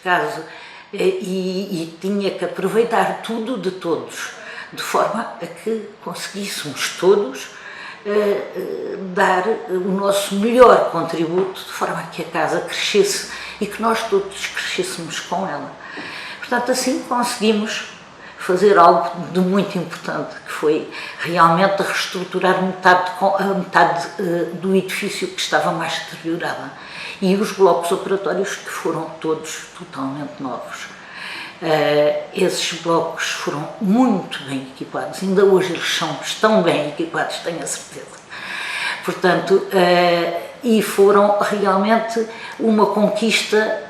caso, e tinha que aproveitar tudo de todos, de forma a que conseguíssemos todos dar o nosso melhor contributo, de forma a que a casa crescesse e que nós todos crescêssemos com ela. Portanto, assim conseguimos fazer algo de muito importante, que foi realmente reestruturar metade do edifício que estava mais deteriorada, e os blocos operatórios, que foram todos totalmente novos. Esses blocos foram muito bem equipados, ainda hoje eles estão bem equipados, tenho a certeza. Portanto, e foram realmente uma conquista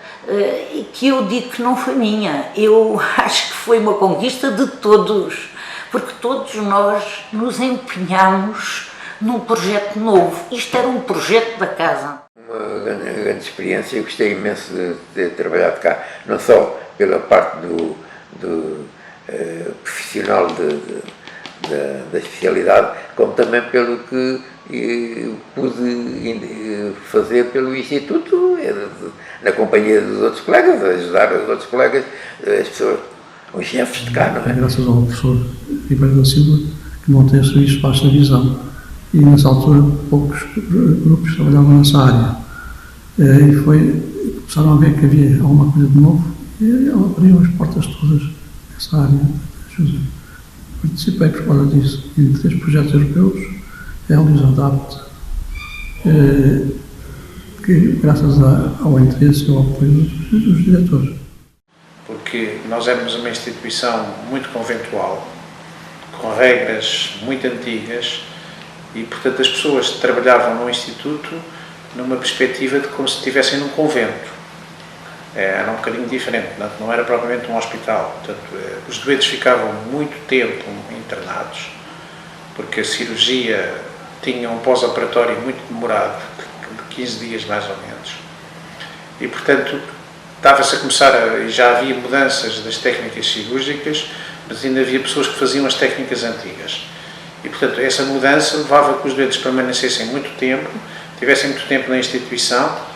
que eu digo que não foi minha, eu acho que foi uma conquista de todos, porque todos nós nos empenhamos num projeto novo. Isto era um projeto da casa. Uma grande experiência, eu gostei imenso de ter trabalhado cá, não só pela parte do profissional da especialidade, como também pelo que pude fazer pelo Instituto, na companhia dos outros colegas, ajudar os outros colegas, as pessoas, os chefes de cá, não é? Graças ao professor Ribeiro da Silva, que montei o serviço para esta visão. E nessa altura poucos grupos trabalhavam nessa área. E começaram a ver que havia alguma coisa de novo e abriam as portas todas nessa área de ajuda. Participei por causa disso em 3 projetos europeus, Elis, ADAPT, que graças ao interesse e ao apoio dos diretores. Porque nós éramos uma instituição muito conventual, com regras muito antigas, e portanto as pessoas trabalhavam no Instituto numa perspectiva de como se estivessem num convento. Era um bocadinho diferente, não era propriamente um hospital. Portanto, os doentes ficavam muito tempo internados, porque a cirurgia tinha um pós-operatório muito demorado, de 15 dias mais ou menos. E portanto, estava-se a começar, e já havia mudanças das técnicas cirúrgicas, mas ainda havia pessoas que faziam as técnicas antigas. E portanto, essa mudança levava a que os doentes permanecessem muito tempo, tivessem muito tempo na instituição.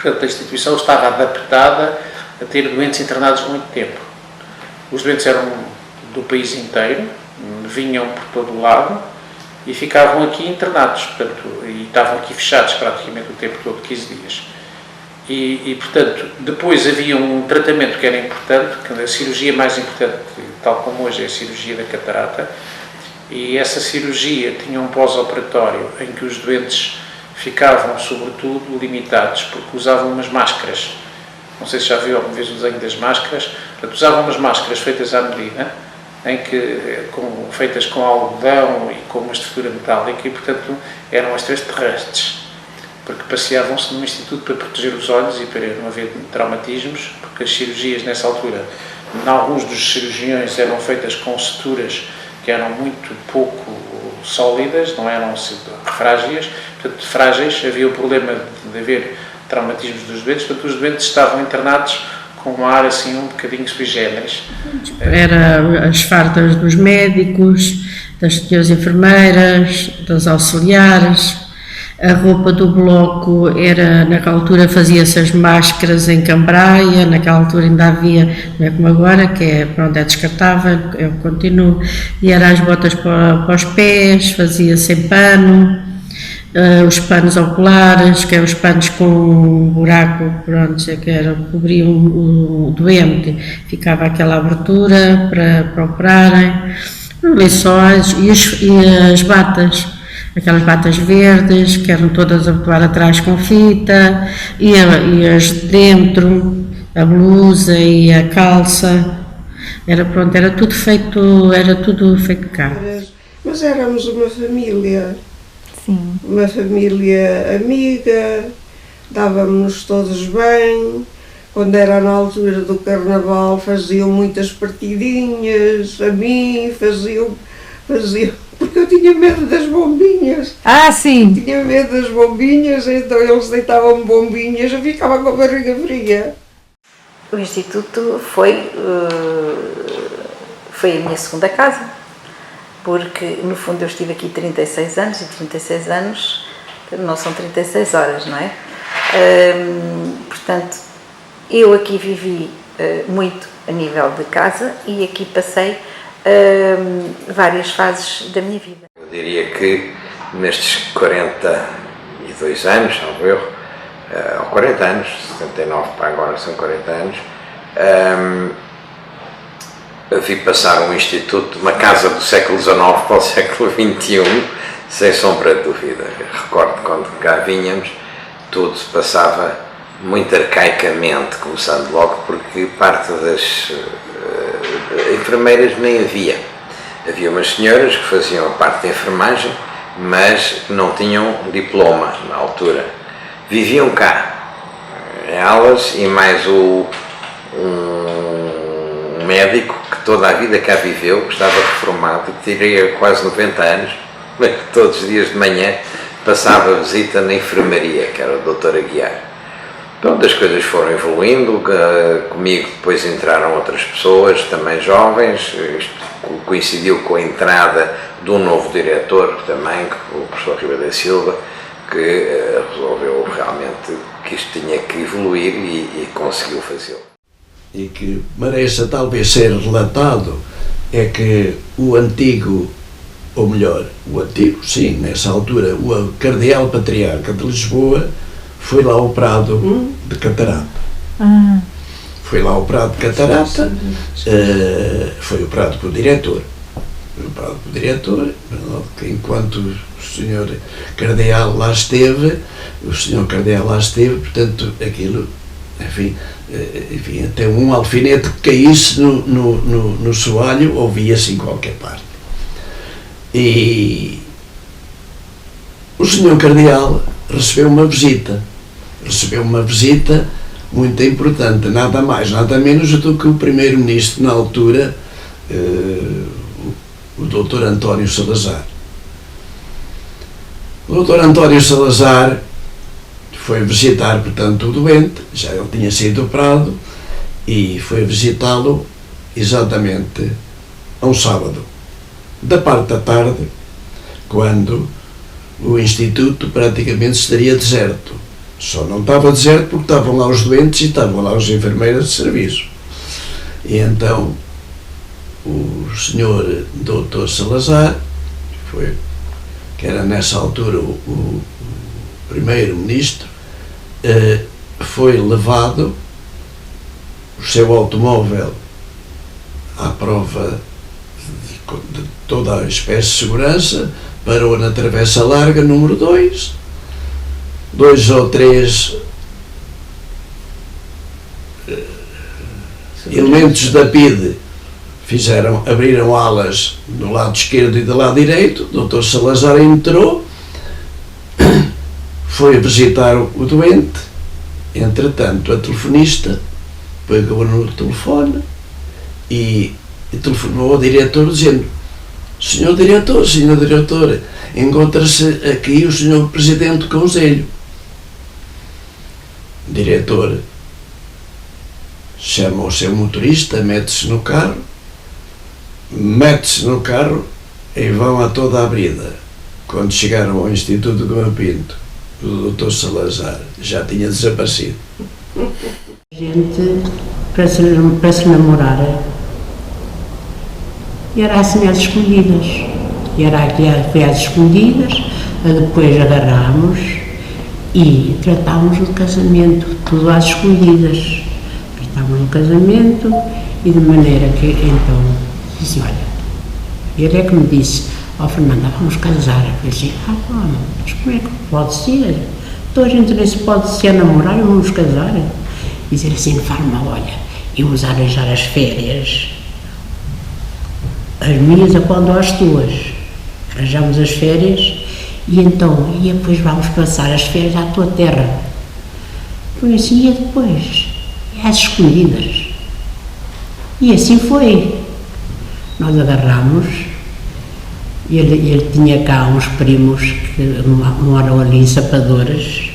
Portanto, a instituição estava adaptada a ter doentes internados muito tempo. Os doentes eram do país inteiro, vinham por todo o lado e ficavam aqui internados, portanto, e estavam aqui fechados praticamente o tempo todo, 15 dias. E, portanto, depois havia um tratamento que era importante, que a cirurgia mais importante, tal como hoje é a cirurgia da catarata, e essa cirurgia tinha um pós-operatório em que os doentes ficavam, sobretudo, limitados, porque usavam umas máscaras. Não sei se já viu alguma vez o desenho das máscaras. Portanto, usavam umas máscaras feitas à medida, feitas com algodão e com uma estrutura metálica, e, portanto, eram extraterrestres, porque passeavam-se no Instituto para proteger os olhos e para não haver traumatismos, porque as cirurgias, nessa altura, em alguns dos cirurgiões eram feitas com suturas que eram muito pouco sólidas, não eram frágeis, portanto, havia o problema de haver traumatismos dos doentes, portanto, os doentes estavam internados com um ar assim um bocadinho sui generis. Era as fardas dos médicos, das senhoras enfermeiras, das auxiliares. A roupa do bloco era, naquela altura fazia-se as máscaras em cambraia, naquela altura ainda havia, não é como agora, que é descartável, eu continuo, e eram as botas para os pés, fazia-se em pano, os panos oculares, que eram os panos com um buraco, pronto, que era, cobriam o doente, ficava aquela abertura para operarem, lençóis e as batas. Aquelas batas verdes, que eram todas a botar atrás com fita, e as de dentro, a blusa e a calça, era tudo feito cá. Mas éramos uma família, sim, uma família amiga, dávamos todos bem. Quando era na altura do Carnaval faziam muitas partidinhas, a mim faziam porque eu tinha medo das bombinhas. Ah, sim! Tinha medo das bombinhas, então eles deitavam bombinhas, eu ficava com a barriga fria. O Instituto foi a minha segunda casa, porque no fundo eu estive aqui 36 anos, e 36 anos não são 36 horas, não é? Portanto, Eu aqui vivi muito a nível de casa e aqui passei várias fases da minha vida. Eu diria que nestes 42 anos, salvo erro, ou 40 anos, 79 para agora são 40 anos, vi passar um instituto, uma casa do século XIX para o século XXI, sem sombra de dúvida. Recordo quando cá vinhamos, tudo se passava muito arcaicamente, começando logo porque parte das enfermeiras nem havia. Havia umas senhoras que faziam a parte da enfermagem, mas não tinham diploma na altura. Viviam cá, elas e mais um médico que toda a vida cá viveu, que estava reformado, que teria quase 90 anos, mas todos os dias de manhã passava visita na enfermaria, que era o Dr. Aguiar. Pronto, as coisas foram evoluindo, comigo depois entraram outras pessoas, também jovens, isto coincidiu com a entrada de um novo diretor também, o professor Ribeiro da Silva, que resolveu realmente que isto tinha que evoluir e conseguiu fazê-lo. E que mereça talvez ser relatado é que o antigo, ou melhor, o antigo, sim, nessa altura, o Cardeal Patriarca de Lisboa foi lá operado de catarata. Foi lá operado de catarata, foi operado pelo diretor. Foi operado pelo diretor, enquanto o senhor Cardeal lá esteve, portanto, aquilo, enfim, até um alfinete que caísse no soalho ouvia-se em qualquer parte. E o senhor Cardeal recebeu uma visita muito importante, nada mais, nada menos do que o primeiro-ministro na altura, o Dr. António Salazar. O Dr. António Salazar foi visitar, portanto, o doente, já ele tinha sido operado, e foi visitá-lo exatamente a um sábado, da parte da tarde, quando o Instituto praticamente estaria deserto. Só não estava deserto porque estavam lá os doentes e estavam lá os enfermeiros de serviço. E então o senhor Dr. Salazar, que era nessa altura o primeiro-ministro, foi levado o seu automóvel à prova de toda a espécie de segurança, parou na Travessa Larga, número 2, 2 ou 3 elementos da PIDE abriram alas do lado esquerdo e do lado direito. O Dr. Salazar entrou, foi visitar o doente. Entretanto, a telefonista pegou no telefone e telefonou ao diretor dizendo: Senhor diretor, encontra-se aqui o senhor presidente do Conselho. O diretor chama o seu motorista, mete-se no carro e vão a toda a brida. Quando chegaram ao Instituto Gama Pinto, o Dr. Salazar já tinha desaparecido. A gente, para se namorar, era assim às escondidas. Foi às escondidas, depois agarrámos e tratámos do casamento, tudo às escondidas. Tratámos do casamento e de maneira que, então, disse, olha, ele é que me disse: ó Fernanda, vamos casar. Eu disse: vamos, mas como é que pode ser? Então a gente nem se pode se namorar e vamos casar. E dizer assim, de forma, olha, íamos arranjar as férias, as minhas a quando as tuas. Arranjamos as férias e então, e depois vamos passar as férias à tua terra. Foi assim, e depois, às escondidas. E assim foi. Nós agarramos. Ele tinha cá uns primos que moram ali em Sapadoras.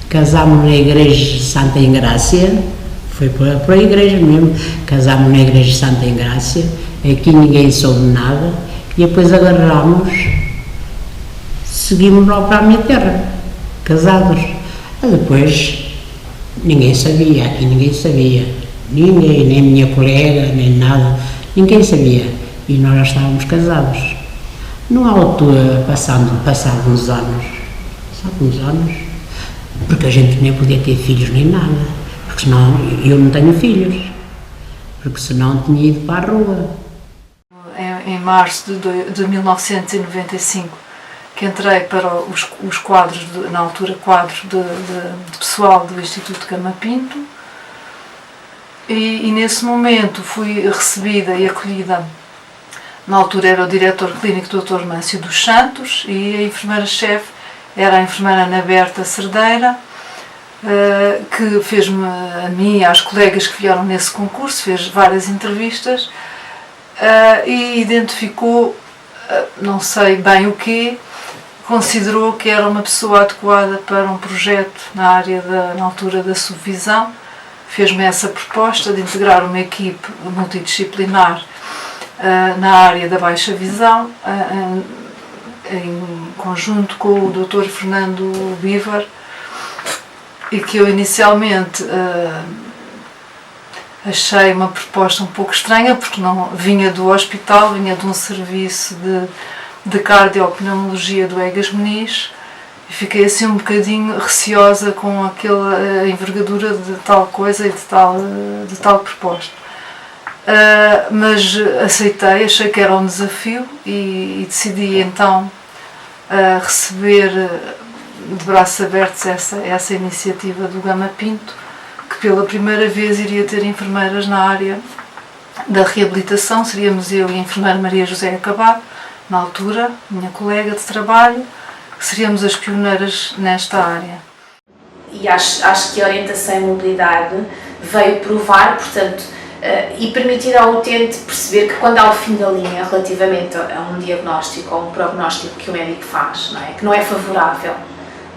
Casámos na igreja de Santa Engrácia, foi para a igreja mesmo, casámos na igreja de Santa Engrácia, aqui ninguém soube nada, e depois agarrámos, seguimos logo para a minha terra, casados. Depois Ninguém sabia, aqui ninguém sabia. Ninguém, nem minha colega, nem nada. Ninguém sabia. E nós já estávamos casados. Numa altura, passados uns anos, porque a gente nem podia ter filhos nem nada, porque senão eu não tenho filhos, porque senão tinha ido para a rua. Em março de 1995, que entrei para os quadros, na altura quadros de pessoal do Instituto Gama Pinto, e nesse momento fui recebida e acolhida. Na altura era o diretor clínico Dr. Mâncio dos Santos e a enfermeira-chefe era a enfermeira Ana Berta Cerdeira, que fez-me, a mim e às colegas que vieram nesse concurso, fez várias entrevistas e identificou, não sei bem o quê, considerou que era uma pessoa adequada para um projeto na área, na altura da subvisão. Fez-me essa proposta de integrar uma equipe multidisciplinar na área da baixa visão, em conjunto com o Dr. Fernando Bivar, e que eu inicialmente achei uma proposta um pouco estranha, porque não vinha do hospital, vinha de um serviço de cardiopneumologia do Egas Muniz, e fiquei assim um bocadinho receosa com aquela envergadura de tal coisa e de tal proposta. Mas aceitei, achei que era um desafio e decidi então receber de braços abertos essa iniciativa do Gama Pinto, que pela primeira vez iria ter enfermeiras na área da reabilitação. Seríamos eu e a enfermeira Maria José Acabado, na altura, minha colega de trabalho, que seríamos as pioneiras nesta área. E acho que a orientação e mobilidade veio provar, portanto, e permitir ao utente perceber que quando há o fim da linha relativamente a um diagnóstico ou um prognóstico que o médico faz, não é? Que não é favorável,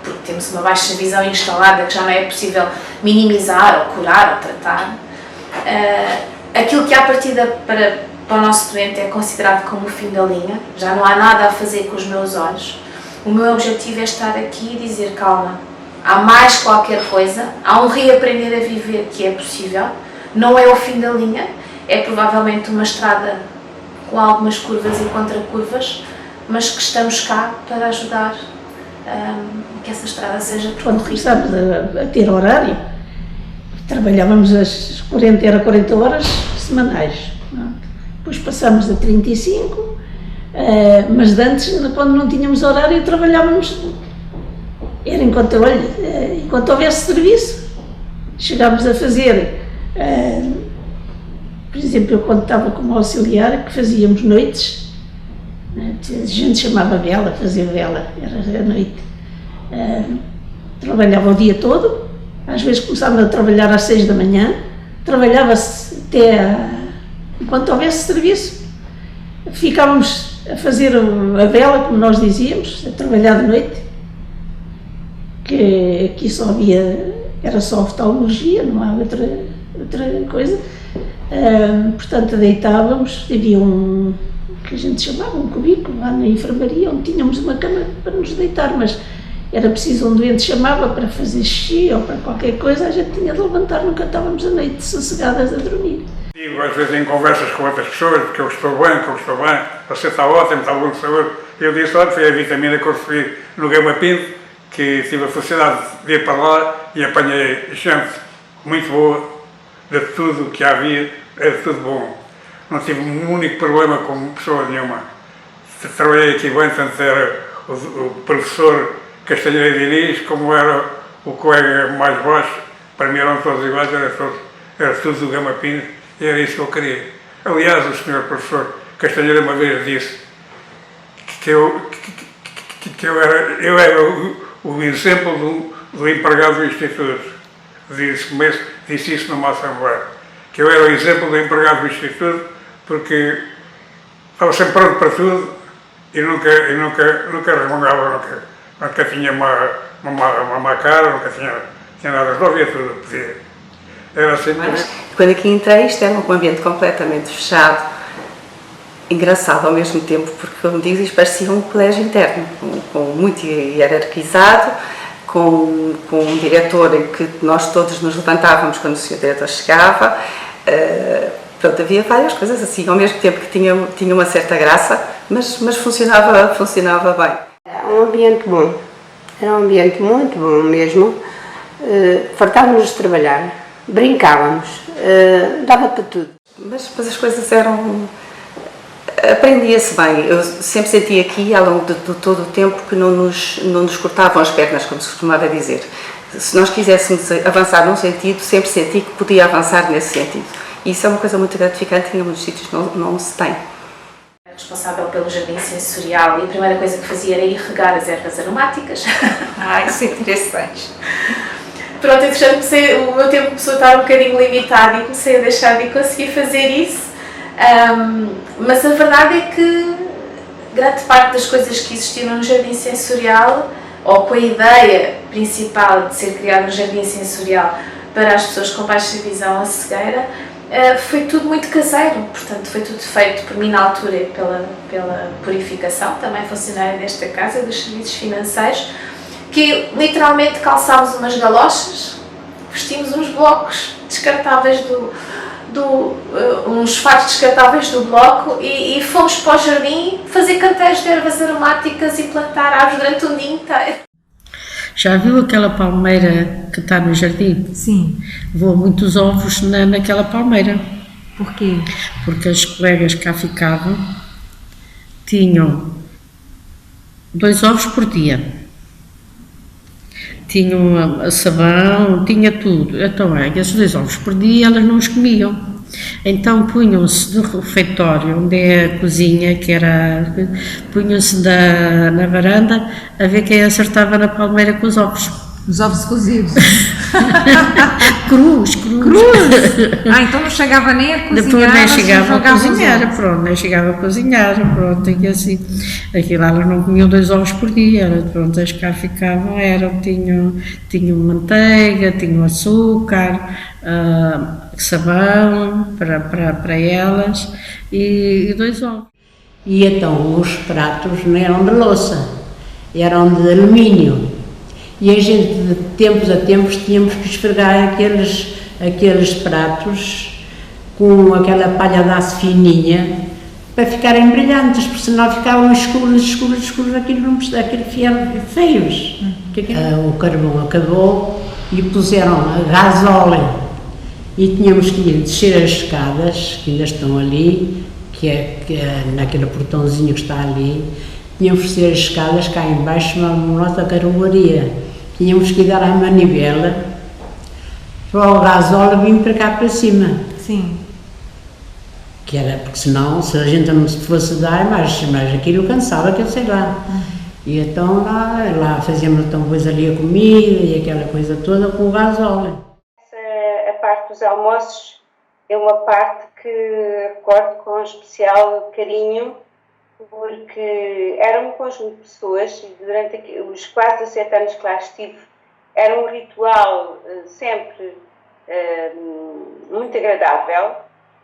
porque temos uma baixa visão instalada que já não é possível minimizar ou curar ou tratar, aquilo que à partida para o nosso doente é considerado como o fim da linha, já não há nada a fazer com os meus olhos. O meu objetivo é estar aqui e dizer: calma, há mais qualquer coisa, há um reaprender a viver que é possível. Não é o fim da linha, é provavelmente uma estrada com algumas curvas e contracurvas, mas que estamos cá para ajudar que essa estrada seja percorrida. Quando começámos a ter horário, trabalhávamos as 40 horas semanais. Depois passámos a 35, mas antes, quando não tínhamos horário, trabalhávamos, era enquanto houvesse serviço. Chegámos a fazer, por exemplo, eu quando estava como auxiliar, que fazíamos noites, a gente chamava vela, fazia vela, era a noite. Trabalhava o dia todo, às vezes começava a trabalhar às 6 da manhã, trabalhava-se até enquanto houvesse serviço. Ficávamos a fazer a vela, como nós dizíamos, a trabalhar de noite, que aqui só era só oftalmologia, não há outra coisa. Portanto, deitávamos, havia que a gente chamava um cubículo lá na enfermaria, onde tínhamos uma cama para nos deitar, mas era preciso, um doente chamava para fazer xixi ou para qualquer coisa, a gente tinha de levantar, nunca estávamos à noite sossegadas a dormir. Digo às vezes em conversas com outras pessoas que eu estou bem, você está ótimo, está bom de saúde. Eu disse: olha, foi a vitamina que eu recebi no Gama Pinto, que tive a felicidade de ir para lá e apanhei gente muito boa, de tudo que havia, era tudo bom. Não tive um único problema com pessoa nenhuma. Trabalhei aqui bem, tanto era o professor Castanheira Diniz, como era o colega mais baixo, para mim eram todos iguais, era tudo do Gama Pinto, e era isso que eu queria. Aliás, o senhor professor Castanheira uma vez disse que eu era o exemplo do empregado do Instituto. Disse isso numa assembleia, que eu era o exemplo do empregado do Instituto, porque estava sempre pronto para tudo e nunca resmungava, nunca tinha uma má cara, nunca tinha nada, resolvia tudo, podia. Era assim. Quando aqui entrei, isto era um ambiente completamente fechado, engraçado ao mesmo tempo, porque, como digo, isto parecia um colégio interno, muito hierarquizado, com um diretor em que nós todos nos levantávamos quando o senhor diretor chegava. Pronto, havia várias coisas assim, ao mesmo tempo que tinha uma certa graça, mas funcionava bem. Era um ambiente bom, era um ambiente muito bom mesmo. Fartávamos de trabalhar, brincávamos, dava para tudo. Mas as coisas eram... aprendia-se bem. Eu sempre senti aqui, ao longo de todo o tempo, que não nos cortavam as pernas, como se costumava dizer. Se nós quiséssemos avançar num sentido, sempre senti que podia avançar nesse sentido. E isso é uma coisa muito gratificante que em muitos sítios não se tem. Responsável pelo jardim sensorial, e a primeira coisa que fazia era ir regar as ervas aromáticas. Isso é interessante. Pronto, entretanto o meu tempo começou a estar um bocadinho limitado e comecei a deixar de conseguir fazer isso. Mas a verdade é que grande parte das coisas que existiram no jardim sensorial, ou com a ideia principal de ser criado um jardim sensorial para as pessoas com baixa visão ou cegueira, foi tudo muito caseiro. Portanto, foi tudo feito por mim na altura pela Purificação, também funcionária desta casa, dos serviços financeiros, que literalmente calçámos umas galochas, vestimos uns blocos descartáveis uns fatos descartáveis do bloco e fomos para o jardim fazer canteiros de ervas aromáticas e plantar árvores durante um dia inteiro. Já viu aquela palmeira que está no jardim? Sim. Voam muitos ovos naquela palmeira. Porquê? Porque as colegas cá ficavam, tinham 2 ovos por dia. Tinham sabão, tinha tudo. Então, esses 2 ovos por dia elas não os comiam. Então punham-se no refeitório, onde é a cozinha, punham-se na varanda a ver quem acertava na palmeira com os ovos. Os ovos cozidos? Cruz. Então não chegava nem a cozinhar? Depois nem chegava a cozinhar, pronto, nem chegava a cozinhar, pronto, e assim. Aquilo elas não comiam 2 ovos por dia, pronto, as cá ficavam, tinham manteiga, tinham açúcar, sabão para elas e 2 ovos. E então os pratos não eram de louça, eram de alumínio. E a gente, de tempos a tempos, tínhamos que esfregar aqueles pratos com aquela palha de aço fininha para ficarem brilhantes, porque senão ficavam escuros, aquilo feios. O carvão acabou e puseram a gasóleo e tínhamos que ir descer as escadas, que ainda estão ali, que é naquele portãozinho que está ali. Tínhamos que descer as escadas cá em baixo na nossa carruaria. Tínhamos que dar a manivela para o gasóleo vir para cá para cima. Sim. Que era, porque senão, se a gente não se fosse dar, mas aquilo cansava, que eu sei lá. E então lá fazíamos então, depois ali a comida e aquela coisa toda com o gasóleo. A parte dos almoços é uma parte que recordo com especial carinho, porque era um conjunto de pessoas, e durante os quase 17 anos que lá estive, era um ritual sempre muito agradável,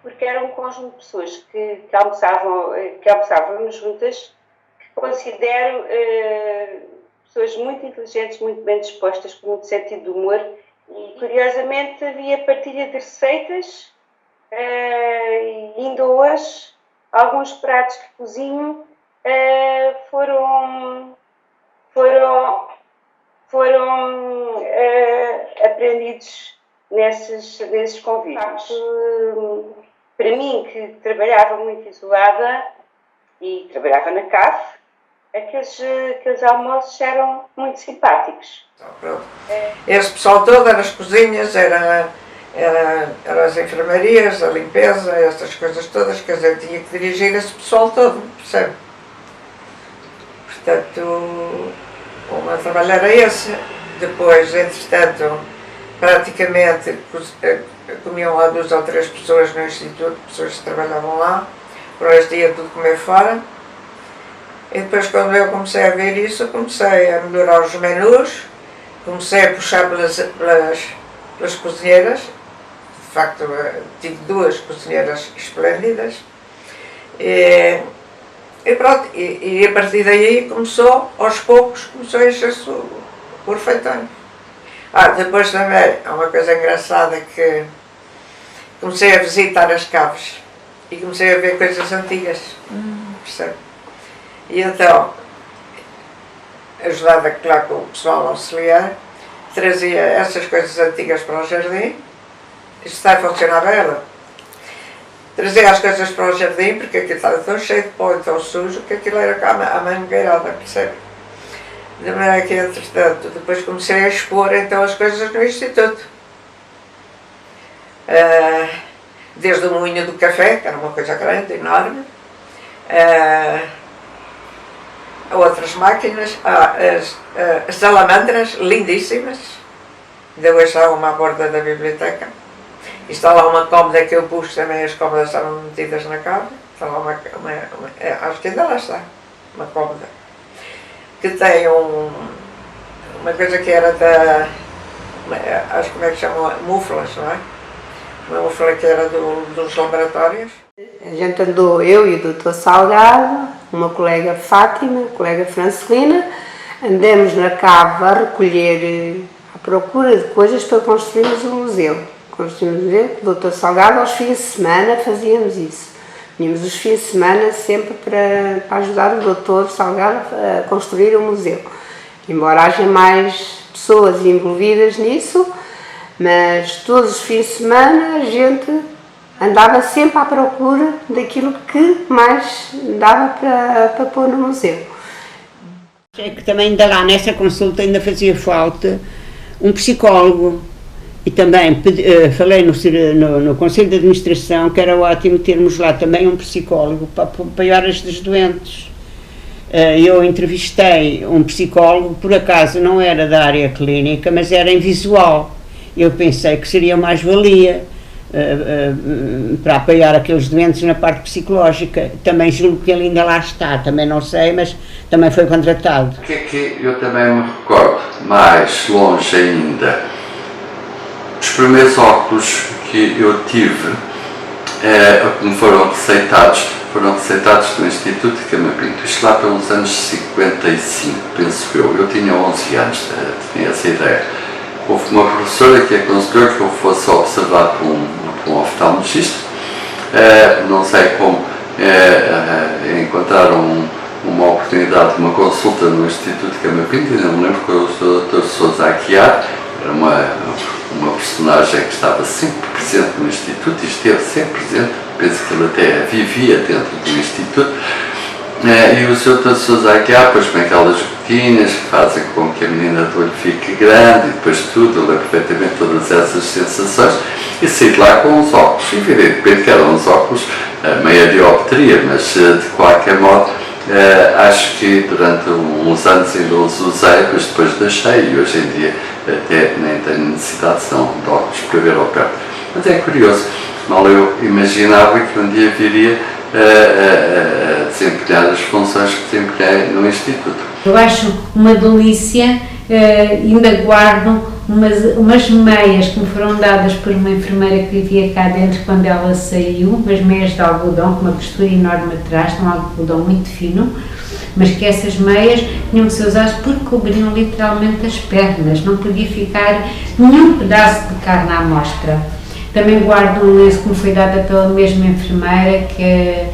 porque era um conjunto de pessoas que almoçávamos juntas, que considero pessoas muito inteligentes, muito bem dispostas, com muito sentido de humor, e curiosamente havia partilha de receitas, e ainda hoje alguns pratos que cozinho foram aprendidos nesses convívios. Para mim, que trabalhava muito isolada e trabalhava na CAF, aqueles almoços eram muito simpáticos. Esse pessoal todo, eram as cozinhas, eram as enfermarias, a limpeza, essas coisas todas, quer dizer, tinha que dirigir esse pessoal todo, percebe? Portanto, o meu trabalho era esse. Depois, entretanto, praticamente comiam lá 2 ou 3 pessoas no instituto, pessoas que trabalhavam lá, por este dia tudo comer fora. E depois, quando eu comecei a ver isso, comecei a melhorar os menus, comecei a puxar pelas cozinheiras. De facto, tive 2 cozinheiras esplêndidas. E pronto, e a partir daí começou, aos poucos, começou a encher-se Perfeitamente. Depois também, há uma coisa engraçada que comecei a visitar as caves e comecei a ver coisas antigas, percebe? E então, ajudada, claro, com o pessoal auxiliar, trazia essas coisas antigas para o jardim, isto está a funcionar ela. Trazia as coisas para o jardim, porque aquilo estava tão cheio de pó e tão sujo, que aquilo era cá a mangueirada, percebe? De maneira que, entretanto, depois comecei a expor então as coisas no Instituto. Desde o moinho do café, que era uma coisa grande, enorme, a outras máquinas, as salamandras lindíssimas, ainda hoje há uma à borda da biblioteca. E está lá uma cômoda que eu pus também, as cômodas estavam metidas na cave, está lá acho que ainda lá está, uma cômoda, que tem uma coisa que era acho como é que chamam, muflas, não é? Uma mufla que era dos laboratórios. A gente andou, eu e o Dr. Salgado, uma colega Fátima, colega Francelina, andamos na cave a recolher, à procura de coisas para construirmos um museu. Construímos um museu, com o Dr. Salgado, aos fins de semana fazíamos isso. Tínhamos os fins de semana sempre para ajudar o Dr. Salgado a construir o museu. Embora haja mais pessoas envolvidas nisso, mas todos os fins de semana a gente andava sempre à procura daquilo que mais dava para pôr no museu. É que também ainda lá nessa consulta ainda fazia falta um psicólogo. E também falei no Conselho de Administração que era ótimo termos lá também um psicólogo para apoiar as dos doentes. Eu entrevistei um psicólogo, por acaso não era da área clínica, mas era em visual. Eu pensei que seria mais-valia para apoiar aqueles doentes na parte psicológica. Também julgo que ele ainda lá está, também não sei, mas também foi contratado. O que é que eu também me recordo, mais longe ainda? Os primeiros óculos que eu tive, que me foram receitados no Instituto de Camapinto, isto lá pelos anos 55, penso eu. Eu tinha 11 anos, tinha essa ideia. Houve uma professora que aconselhou que eu fosse observado por um oftalmologista. Não sei como encontraram uma oportunidade de uma consulta no Instituto de Camapinto, ainda me lembro que o Dr. Sousa Aguiar era uma personagem que estava sempre presente no Instituto e esteve sempre presente, penso que ele até vivia dentro do Instituto, e o Sr. Dr. Sousa Aguiar, depois com aquelas gotinhas que fazem com que a menina do olho fique grande, e depois tudo, eu lembro perfeitamente todas essas sensações, e saí de lá com uns óculos, evidentemente que eram uns óculos meia dioptria, mas de qualquer modo, acho que durante uns anos ainda os usei, mas depois deixei, e hoje em dia até nem tenho necessidade de óculos para ver ao perto. Mas é curioso, mal eu imaginava que um dia viria a desempenhar as funções que desempenhei no Instituto. Eu acho uma delícia, ainda guardo umas meias que me foram dadas por uma enfermeira que vivia cá dentro quando ela saiu, umas meias de algodão com uma costura enorme atrás, um algodão muito fino, mas que essas meias tinham que ser usadas porque cobriam literalmente as pernas, não podia ficar nenhum pedaço de carne à mostra. Também guardo um lenço que me foi dado pela mesma enfermeira, que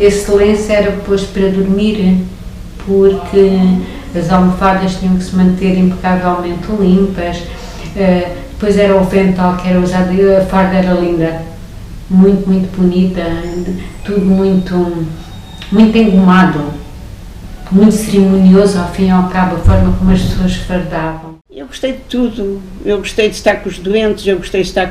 esse lenço era posto para dormir, porque as almofadas tinham que se manter impecavelmente limpas. Depois era o vental que era usado, a farda era linda, muito, muito bonita, tudo muito engomado, muito cerimonioso, ao fim e ao cabo, a forma como as pessoas fardavam. Eu gostei de tudo, eu gostei de estar com os doentes, eu gostei de estar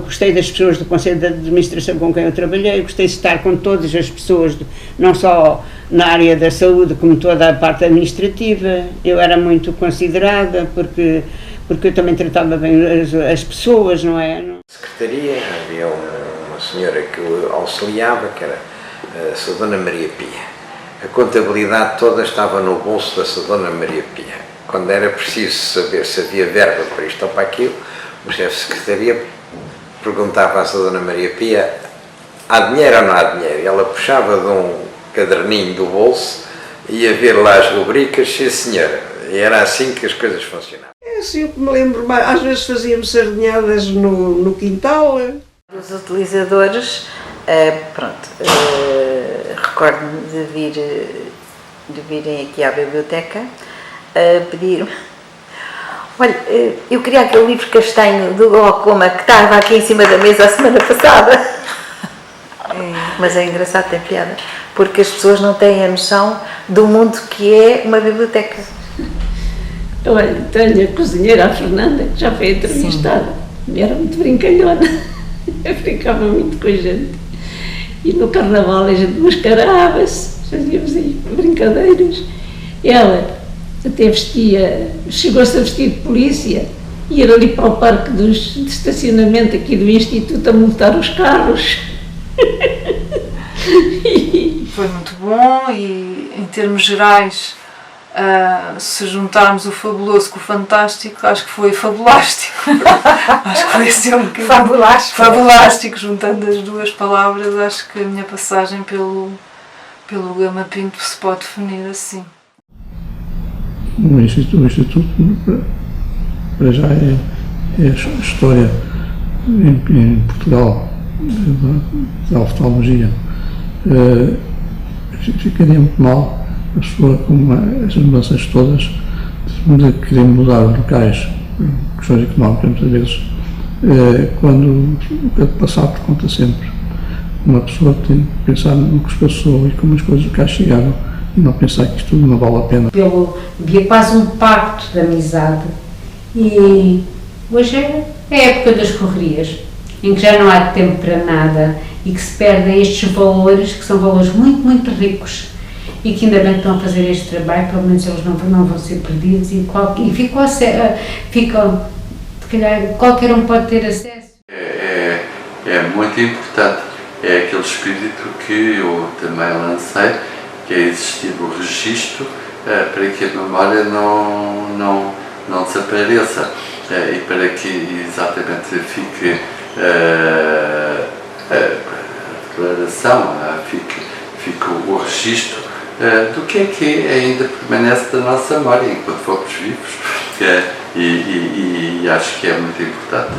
gostei das pessoas do Conselho de Administração com quem eu trabalhei, eu gostei de estar com todas as pessoas, não só na área da saúde, como toda a parte administrativa. Eu era muito considerada, porque eu também tratava bem as pessoas, não é? Na secretaria havia uma senhora que eu auxiliava, que era a Sra. Dona Maria Pia. A contabilidade toda estava no bolso da Sra. Dona Maria Pia. Quando era preciso saber se havia verba para isto ou para aquilo, o chefe de secretaria perguntava à Sra. Dona Maria Pia: há dinheiro ou não há dinheiro? E ela puxava de um caderninho do bolso ia ver lá as rubricas, sim senhora, e era assim que as coisas funcionavam. É assim o que me lembro mais. Às vezes fazíamos sardinhadas no quintal. Os utilizadores, recordo-me de virem aqui à biblioteca pedir-me. Olha, eu queria aquele livro castanho do glaucoma que estava aqui em cima da mesa a semana passada. Mas é engraçado, tem piada, porque as pessoas não têm a noção do mundo que é uma biblioteca. Olha, tenho a cozinheira, a Fernanda, que já foi entrevistada. Era muito brincalhona. Eu brincava muito com a gente. E no carnaval a gente mascarava-se, fazíamos aí brincadeiras. Ela até chegou-se a vestir de polícia e ir ali para o parque de estacionamento aqui do Instituto a multar os carros. Foi muito bom e, em termos gerais, se juntarmos o fabuloso com o fantástico, acho que foi fabulástico. Acho que foi assim um bocadinho fabulástico, juntando as duas palavras. Acho que a minha passagem pelo Gama Pinto se pode definir assim. O Instituto para já é a história em Portugal da oftalmologia. Ficaria muito mal a pessoa com essas mudanças todas de querer mudar os locais, questões económicas muitas vezes, quando o que é passado conta sempre. Uma pessoa tem que pensar no que se passou e como as coisas cá chegaram e não pensar que isto tudo não vale a pena. Havia quase um pacto de amizade e hoje é a época das correrias, em que já não há tempo para nada e que se perdem estes valores, que são valores muito, muito ricos e que ainda bem que estão a fazer este trabalho, pelo menos eles não vão ser perdidos e ficam, se calhar, qualquer um pode ter acesso. É muito importante, é aquele espírito que eu também lancei, que é existir o registro para que a memória não desapareça e para que exatamente fique a declaração, fique o registro do que é que ainda permanece da nossa memória enquanto fomos vivos e acho que é muito importante.